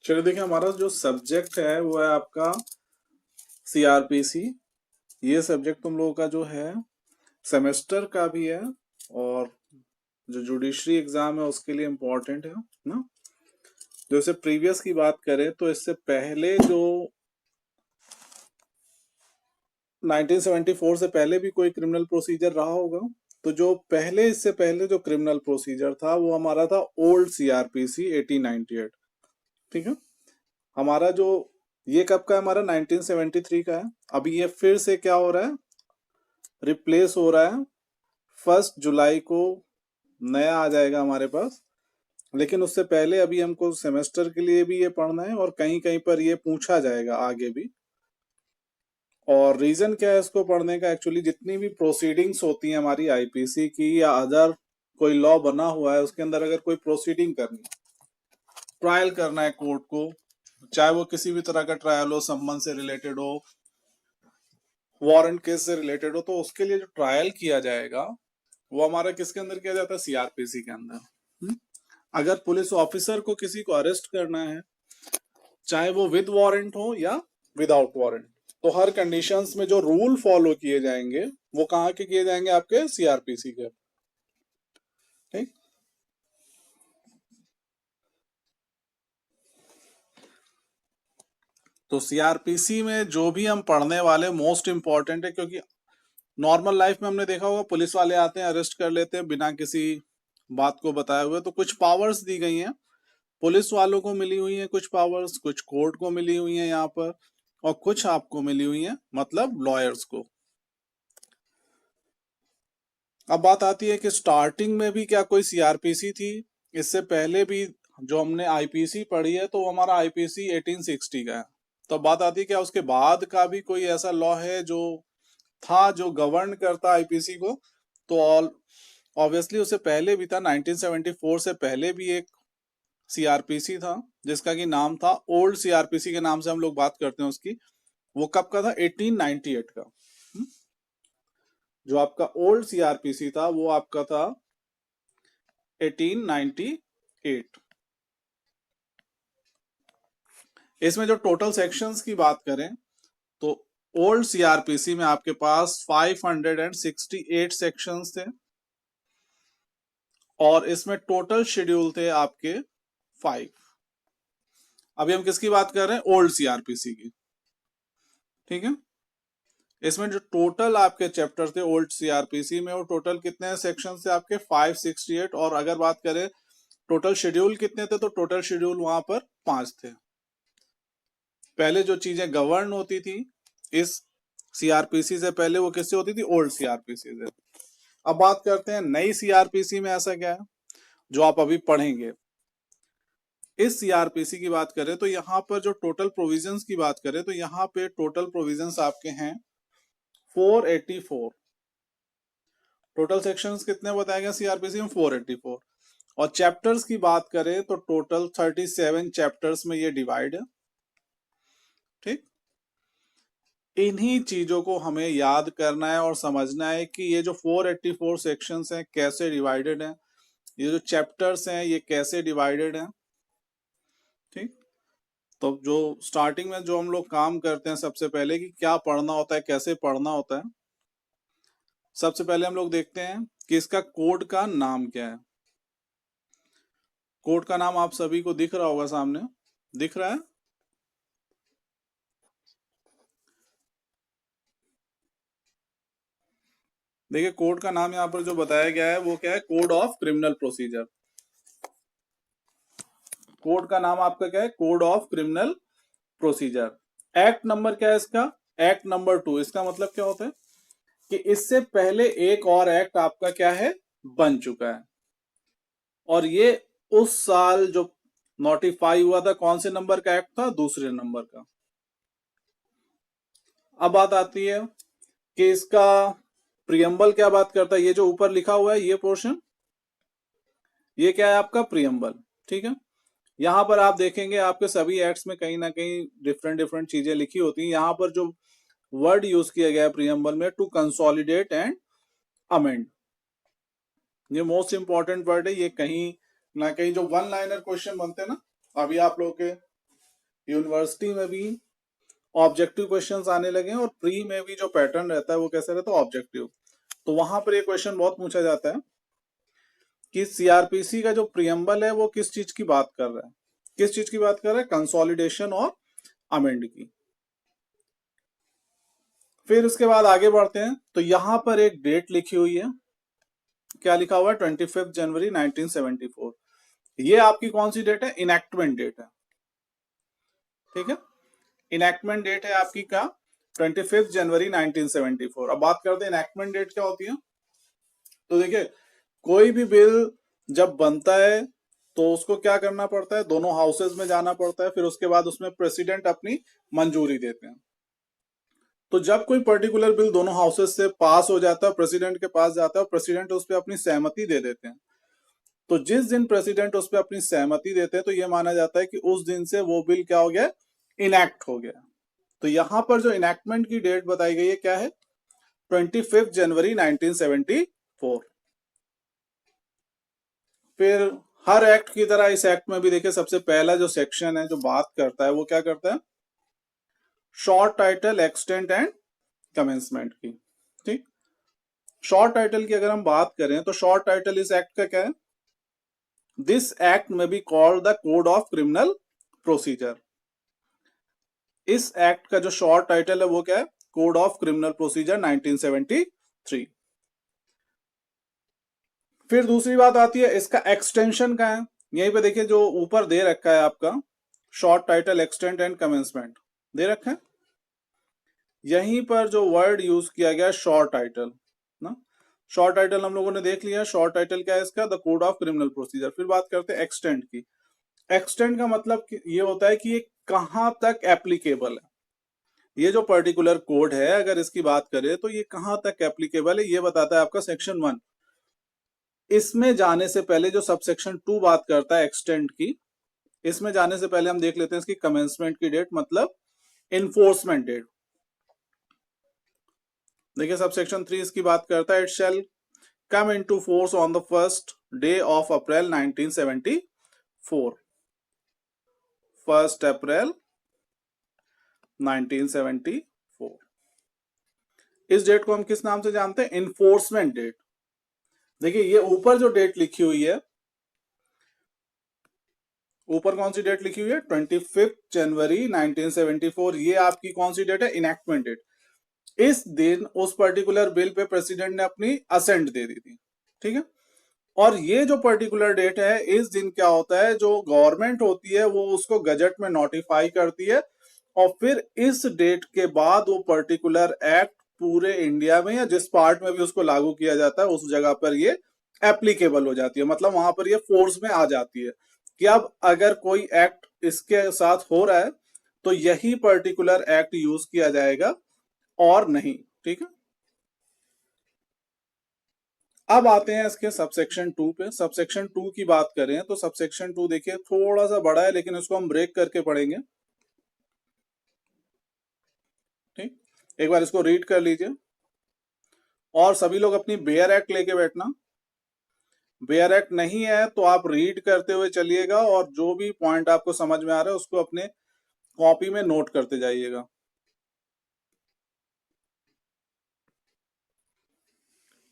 चलिए देखिए, हमारा जो सब्जेक्ट है वो है आपका सीआरपीसी। ये सब्जेक्ट तुम लोगों का जो है सेमेस्टर का भी है और जो जुडिशरी एग्जाम है उसके लिए इम्पोर्टेंट है ना। जैसे प्रीवियस की बात करें तो इससे पहले जो 1974 से पहले भी कोई क्रिमिनल प्रोसीजर रहा होगा। तो जो पहले इससे पहले जो क्रिमिनल प्रोसीजर था वो हमारा था ओल्ड सीआरपीसी 1898। ठीक है। हमारा जो ये कब का है, हमारा 1973 का है। अभी ये फिर से क्या हो रहा है, रिप्लेस हो रहा है। 1 जुलाई को नया आ जाएगा हमारे पास। लेकिन उससे पहले अभी हमको सेमेस्टर के लिए भी ये पढ़ना है और कहीं कहीं पर ये पूछा जाएगा आगे भी। और रीजन क्या है इसको पढ़ने का, एक्चुअली जितनी भी प्रोसीडिंग्स होती हैं हमारी आईपीसी की या अदर कोई लॉ बना हुआ है उसके अंदर अगर कोई प्रोसीडिंग करनी है, ट्रायल करना है कोर्ट को, चाहे वो किसी भी तरह का ट्रायल हो, सम्मन से रिलेटेड हो, वारंट केस से रिलेटेड हो, तो उसके लिए जो ट्रायल किया जाएगा वो हमारा किसके अंदर किया जाता है, सीआरपीसी के अंदर। अगर पुलिस ऑफिसर को किसी को अरेस्ट करना है, चाहे वो विद वारंट हो या विदाउट वारंट, तो हर कंडीशंस में जो रूल फॉलो किए जाएंगे वो कहाँ के किए जाएंगे, आपके सीआरपीसी के। ठीक। तो सीआरपीसी में जो भी हम पढ़ने वाले मोस्ट इंपॉर्टेंट है, क्योंकि नॉर्मल लाइफ में हमने देखा होगा पुलिस वाले आते हैं, अरेस्ट कर लेते हैं बिना किसी बात को बताए हुए। तो कुछ पावर्स दी गई हैं पुलिस वालों को, मिली हुई हैं कुछ पावर्स, कुछ कोर्ट को मिली हुई हैं यहाँ पर, और कुछ आपको मिली हुई हैं मतलब लॉयर्स को। अब बात आती है कि स्टार्टिंग में भी क्या कोई सीआरपीसी थी, इससे पहले भी जो हमने आईपीसी पढ़ी है तो हमारा आईपीसी 1860 का है। तो बात आती है क्या उसके बाद का भी कोई ऐसा लॉ है जो था जो गवर्न करता आईपीसी को। तो ऑल ऑब्वियसली उससे पहले भी था, 1974 से पहले भी एक सीआरपीसी था जिसका कि नाम था ओल्ड सीआरपीसी के नाम से हम लोग बात करते हैं उसकी। वो कब का था, 1898 का। जो आपका ओल्ड सीआरपीसी था वो आपका था 1898। इसमें जो टोटल सेक्शंस की बात करें तो ओल्ड सीआरपीसी में आपके पास 568 सेक्शंस थे और इसमें टोटल शेड्यूल थे आपके 5। अभी हम किसकी बात कर रहे हैं, ओल्ड सीआरपीसी की। ठीक है। इसमें जो टोटल आपके चैप्टर थे ओल्ड सीआरपीसी में, वो टोटल कितने सेक्शन थे आपके 568। और अगर बात करें टोटल शेड्यूल कितने थे, तो टोटल शेड्यूल वहां पर 5 थे। पहले जो चीजें गवर्न होती थी इस सीआरपीसी से पहले, वो किससे होती थी, ओल्ड सीआरपीसी से। अब बात करते हैं नई सीआरपीसी में ऐसा क्या है जो आप अभी पढ़ेंगे। इस सीआरपीसी की बात करें तो यहाँ पर जो टोटल प्रोविजंस की बात करें तो यहाँ पे टोटल प्रोविजंस आपके हैं 484। टोटल सेक्शंस कितने बताए गए सीआरपीसी में, 484। और चैप्टर्स की बात करें तो टोटल 37 चैप्टर्स में ये डिवाइड है। ठीक। इन्हीं चीजों को हमें याद करना है और समझना है कि ये जो 484 सेक्शंस हैं कैसे डिवाइडेड हैं, ये जो चैप्टर्स हैं ये कैसे डिवाइडेड हैं। ठीक। तो जो स्टार्टिंग में जो हम लोग काम करते हैं सबसे पहले कि क्या पढ़ना होता है, कैसे पढ़ना होता है। सबसे पहले हम लोग देखते हैं कि इसका कोड का नाम क्या है। कोड का नाम आप सभी को दिख रहा होगा, सामने दिख रहा है। देखिए कोड का नाम यहाँ पर जो बताया गया है वो क्या है, code of criminal procedure. Code का नाम आपका क्या है, code of criminal procedure. Act number क्या है इसका, एक्ट नंबर 2। इसका मतलब क्या होता है कि इससे पहले एक और एक्ट आपका क्या है, बन चुका है। और ये उस साल जो नोटिफाई हुआ था, कौन से नंबर का एक्ट था, दूसरे नंबर का। अब बात आती है कि इसका प्रियम्बल क्या बात करता है। ये जो ऊपर लिखा हुआ है ये पोर्शन, ये क्या है आपका प्रियम्बल। ठीक है। यहाँ पर आप देखेंगे आपके सभी एक्ट्स में कहीं ना कहीं डिफरेंट डिफरेंट चीजें लिखी होती हैं। यहाँ पर जो वर्ड यूज किया गया है प्रियम्बल में, टू कंसोलिडेट एंड अमेंड, ये मोस्ट इंपॉर्टेंट वर्ड है। ये कहीं ना कहीं जो वन लाइनर क्वेश्चन बनते हैं ना, अभी आप लोग के यूनिवर्सिटी में भी ऑब्जेक्टिव क्वेश्चंस आने लगे हैं और प्री में भी जो पैटर्न रहता है वो कैसे रहता है, ऑब्जेक्टिव। तो वहां पर ये क्वेश्चन बहुत पूछा जाता है कि सीआरपीसी का जो प्रियम्बल है वो किस चीज की बात कर रहा है, किस चीज की बात कर रहा है, कंसोलिडेशन और अमेंड की। फिर उसके बाद आगे बढ़ते हैं तो यहां पर एक डेट लिखी हुई है, क्या लिखा हुआ है, 25 जनवरी 1974। ये आपकी कौन सी डेट है, इनैक्टमेंट डेट है, ठीक है। इनैक्टमेंट डेट है आपकी का 25 जनवरी 1974। अब बात करते हैं इनैक्टमेंट डेट क्या होती है। तो देखिए कोई भी बिल जब बनता है तो उसको क्या करना पड़ता है, दोनों हाउसेज में जाना पड़ता है, फिर उसके बाद उसमें प्रेसिडेंट अपनी मंजूरी देते हैं। तो जब कोई पर्टिकुलर बिल दोनों हाउसेज से पास हो जाता है, प्रेसिडेंट के पास जाता है, प्रेसिडेंट उस पर अपनी सहमति दे देते हैं। तो जिस दिन प्रेसिडेंट उस पर अपनी सहमति देते हैं तो यह माना जाता है कि उस दिन से वो बिल क्या हो गया, इनैक्ट हो गया। तो यहां पर जो इनैक्टमेंट की डेट बताई गई है क्या है, 25 जनवरी 1974। फिर हर एक्ट की तरह इस एक्ट में भी देखिए सबसे पहला जो सेक्शन है जो बात करता है वो क्या करता है, short title, extent and commencement की। ठीक, शॉर्ट टाइटल की अगर हम बात करें तो शॉर्ट टाइटल इस एक्ट का क्या है, दिस एक्ट में be called the code of criminal procedure. इस एक्ट का जो शॉर्ट टाइटल है वो क्या है, कोड ऑफ क्रिमिनल प्रोसीजर 1973। फिर दूसरी बात आती है इसका एक्सटेंशन का है, यहीं पे देखिए जो ऊपर दे रखा है आपका short title, extent and commencement दे रखा है, यहीं पर जो वर्ड यूज किया गया शॉर्ट टाइटल ना, शॉर्ट टाइटल हम लोगों ने देख लिया, शॉर्ट टाइटल क्या है इसका, the code of criminal procedure. फिर बात करते हैं एक्सटेंट की। एक्सटेंट का मतलब ये होता है कि ये कहां तक एप्लीकेबल है, ये जो पर्टिकुलर कोड है अगर इसकी बात करें तो ये कहां तक एप्लीकेबल है, ये बताता है आपका सेक्शन 1। इसमें जाने से पहले जो सब सेक्शन 2 बात करता है एक्सटेंट की, इसमें जाने से पहले हम देख लेते हैं इसकी कमेंसमेंट की डेट, मतलब इन्फोर्समेंट डेट। देखिए सब सेक्शन 3 इसकी बात करता है, it shall come into force on the first day of April 1974। 1 अप्रैल 1974। इस डेट को हम किस नाम से जानते हैं, इन्फोर्समेंट डेट। देखिए ये ऊपर जो डेट लिखी हुई है, ऊपर कौन सी डेट लिखी हुई है, 25 जनवरी 1974, ये आपकी कौन सी डेट है, इनैक्टमेंट डेट। इस दिन उस पर्टिकुलर बिल पे प्रेसिडेंट ने अपनी असेंट दे दी थी, ठीक है। और ये जो पर्टिकुलर डेट है, इस दिन क्या होता है, जो गवर्नमेंट होती है वो उसको गजट में नोटिफाई करती है और फिर इस डेट के बाद वो पर्टिकुलर एक्ट पूरे इंडिया में या जिस पार्ट में भी उसको लागू किया जाता है उस जगह पर ये एप्लीकेबल हो जाती है, मतलब वहां पर ये फोर्स में आ जाती है कि अब अगर कोई एक्ट इसके साथ हो रहा है तो यही पर्टिकुलर एक्ट यूज किया जाएगा और नहीं, ठीक है। अब आते हैं इसके सबसेक्शन 2 पे। सबसेक्शन 2 की बात करें तो सबसेक्शन 2 देखिए थोड़ा सा बड़ा है लेकिन इसको हम ब्रेक करके पढ़ेंगे, ठीक। एक बार इसको रीड कर लीजिए और सभी लोग अपनी बेयर एक्ट लेके बैठना। बेयर एक्ट नहीं है तो आप रीड करते हुए चलिएगा और जो भी पॉइंट आपको समझ में आ रहा है उसको अपने कॉपी में नोट करते जाइएगा।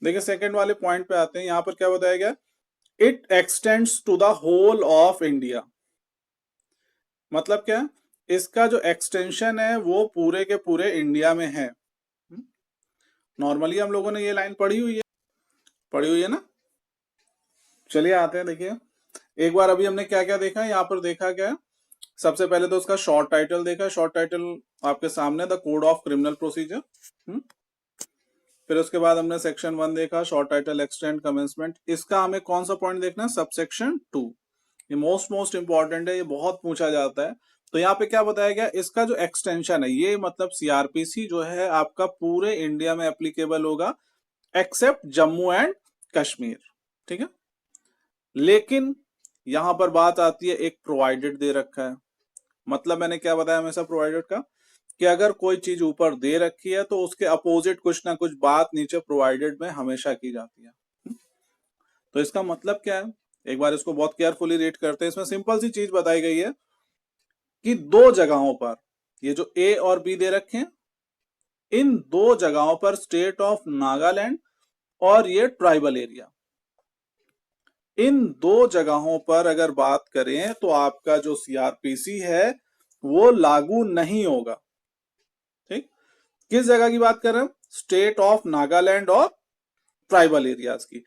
देखिए सेकंड वाले पॉइंट पे आते हैं, यहां पर क्या बताया गया, it extends to the whole of India. मतलब क्या, इसका जो एक्सटेंशन है वो पूरे के पूरे इंडिया में है। नॉर्मली हम लोगों ने ये लाइन पढ़ी हुई है ना। चलिए आते हैं, देखिए एक बार अभी हमने क्या क्या देखा, यहाँ पर देखा क्या है, सबसे पहले तो उसका शॉर्ट टाइटल देखा, शॉर्ट टाइटल आपके सामने, the code of criminal procedure. फिर उसके बाद हमने सेक्शन 1 देखा, शॉर्ट टाइटल, एक्सटेंड, कमेंसमेंट। इसका हमें कौन सा पॉइंट देखना है, सबसेक्शन 2। ये मोस्ट इंपॉर्टेंट है, ये बहुत पूछा जाता है। तो यहाँ पे क्या बताया गया, इसका जो एक्सटेंशन है ये मतलब सीआरपीसी जो है आपका पूरे इंडिया में एप्लीकेबल होगा एक्सेप्ट जम्मू एंड कश्मीर, ठीक है। लेकिन यहां पर बात आती है, एक प्रोवाइडेड दे रखा है, मतलब मैंने क्या बताया हमेशा प्रोवाइडेड का, कि अगर कोई चीज ऊपर दे रखी है तो उसके अपोजिट कुछ ना कुछ बात नीचे प्रोवाइडेड में हमेशा की जाती है। तो इसका मतलब क्या है, एक बार इसको बहुत केयरफुली रीड करते हैं। इसमें सिंपल सी चीज बताई गई है कि दो जगहों पर, ये जो ए और बी दे रखे हैं, इन दो जगहों पर स्टेट ऑफ नागालैंड और ये ट्राइबल एरिया, इन दो जगहों पर अगर बात करें तो आपका जो सीआरपीसी है वो लागू नहीं होगा। ठीक, किस जगह की बात कर रहे हैं? स्टेट ऑफ नागालैंड और ट्राइबल एरियाज की।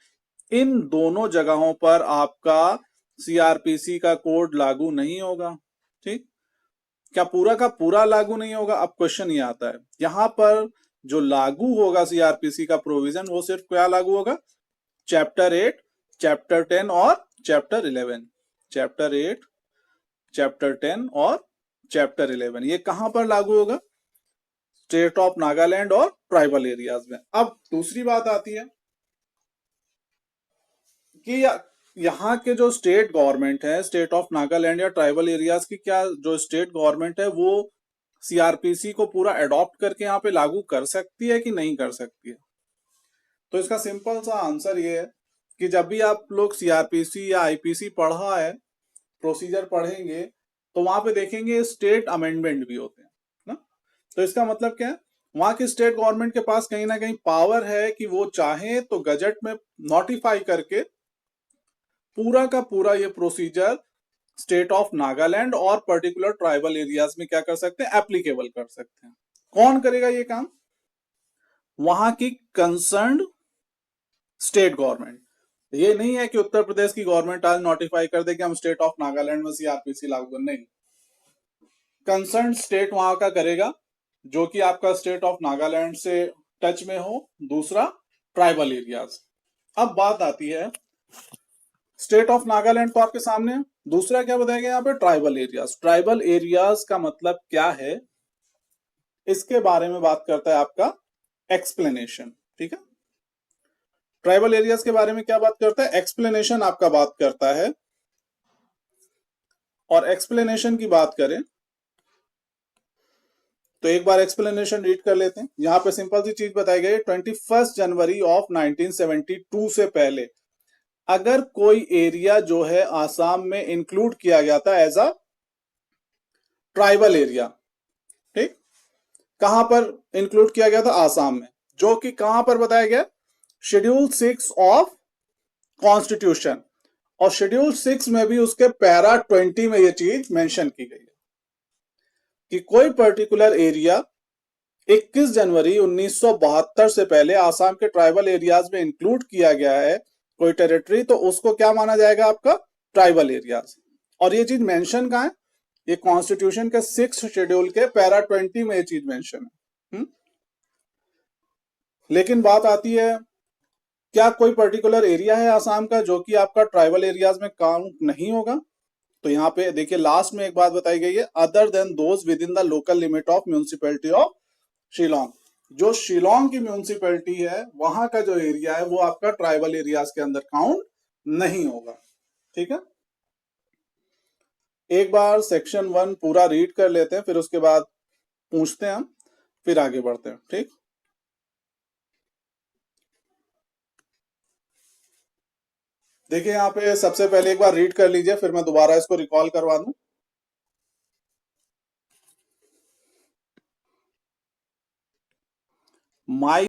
इन दोनों जगहों पर आपका सीआरपीसी का कोड लागू नहीं होगा। ठीक, क्या पूरा का पूरा लागू नहीं होगा? अब क्वेश्चन ये आता है, यहां पर जो लागू होगा सीआरपीसी का प्रोविजन वो सिर्फ क्या लागू होगा? चैप्टर 8, चैप्टर 10 और चैप्टर 11। चैप्टर 8, चैप्टर 10 और चैप्टर 11 ये कहां पर लागू होगा? स्टेट ऑफ नागालैंड और ट्राइबल एरियाज में। अब दूसरी बात आती है कि यहाँ के जो स्टेट गवर्नमेंट है, स्टेट ऑफ नागालैंड या ट्राइबल एरियाज की, क्या जो स्टेट गवर्नमेंट है वो सीआरपीसी को पूरा अडॉप्ट करके यहाँ पे लागू कर सकती है कि नहीं कर सकती है? तो इसका सिंपल सा आंसर ये है कि जब भी आप लोग सीआरपीसी या आईपीसी पढ़ा है, प्रोसीजर पढ़ेंगे, तो वहां पे देखेंगे स्टेट अमेंडमेंट भी होते हैं ना। तो इसका मतलब क्या है? वहां की स्टेट गवर्नमेंट के पास कहीं ना कहीं पावर है कि वो चाहे तो गजट में नोटिफाई करके पूरा का पूरा ये प्रोसीजर स्टेट ऑफ नागालैंड और पर्टिकुलर ट्राइबल एरियाज में क्या कर सकते हैं? एप्लीकेबल कर सकते हैं। कौन करेगा ये काम? वहां की कंसर्न्ड स्टेट गवर्नमेंट। ये नहीं है कि उत्तर प्रदेश की गवर्नमेंट आज नोटिफाई कर दे कि हम स्टेट ऑफ नागालैंड में सीआरपीसी लागू कर, नहीं, कंसर्न स्टेट वहां का करेगा जो कि आपका स्टेट ऑफ नागालैंड से टच में हो, दूसरा ट्राइबल एरियाज। अब बात आती है, स्टेट ऑफ नागालैंड तो आपके सामने है, दूसरा क्या बताया गया यहाँ पे? Tribal areas. ट्राइबल एरियाज का मतलब क्या है, इसके बारे में बात करता है आपका एक्सप्लेनेशन। ठीक है, ट्राइबल एरियाज के बारे में क्या बात करता है? एक्सप्लेनेशन आपका बात करता है। और एक्सप्लेनेशन की बात करें तो एक बार एक्सप्लेनेशन रीड कर लेते हैं। यहां पे सिंपल सी चीज बताई गई, 21 जनवरी ऑफ 1972 से पहले अगर कोई एरिया जो है आसाम में इंक्लूड किया गया था एज अ ट्राइबल एरिया, ठीक, कहां पर इंक्लूड किया गया था? आसाम में, जो कि कहां पर बताया गया? Schedule 6 of constitution. और शेड्यूल 6 में भी उसके पैरा 20 में यह चीज मेंशन की गई है कि कोई पर्टिकुलर एरिया 21 जनवरी 1972 से पहले आसाम के ट्राइबल एरियाज में इंक्लूड किया गया है कोई टेरिटरी, तो उसको क्या माना जाएगा? आपका ट्राइबल एरियाज। और ये चीज मेंशन कहां है? ये कॉन्स्टिट्यूशन के 6 शेड्यूल के पैरा 20 में ये चीज मेंशन है। लेकिन बात आती है, क्या कोई पर्टिकुलर एरिया है आसाम का जो कि आपका ट्राइबल एरियाज में काउंट नहीं होगा? तो यहाँ पे देखिए लास्ट में एक बात बताई गई है, other than those with in the local limit of municipality of Shillong. जो शिलोंग की म्यूनिसिपैलिटी है वहां का जो एरिया है वो आपका ट्राइबल एरियाज के अंदर काउंट नहीं होगा। ठीक है, एक बार सेक्शन 1 पूरा रीड कर लेते हैं, फिर उसके बाद पूछते हैं हम, फिर आगे बढ़ते हैं। ठीक, देखिए यहाँ पे सबसे पहले एक बार रीड कर लीजिए, फिर मैं दोबारा इसको रिकॉल करवा दूं। माई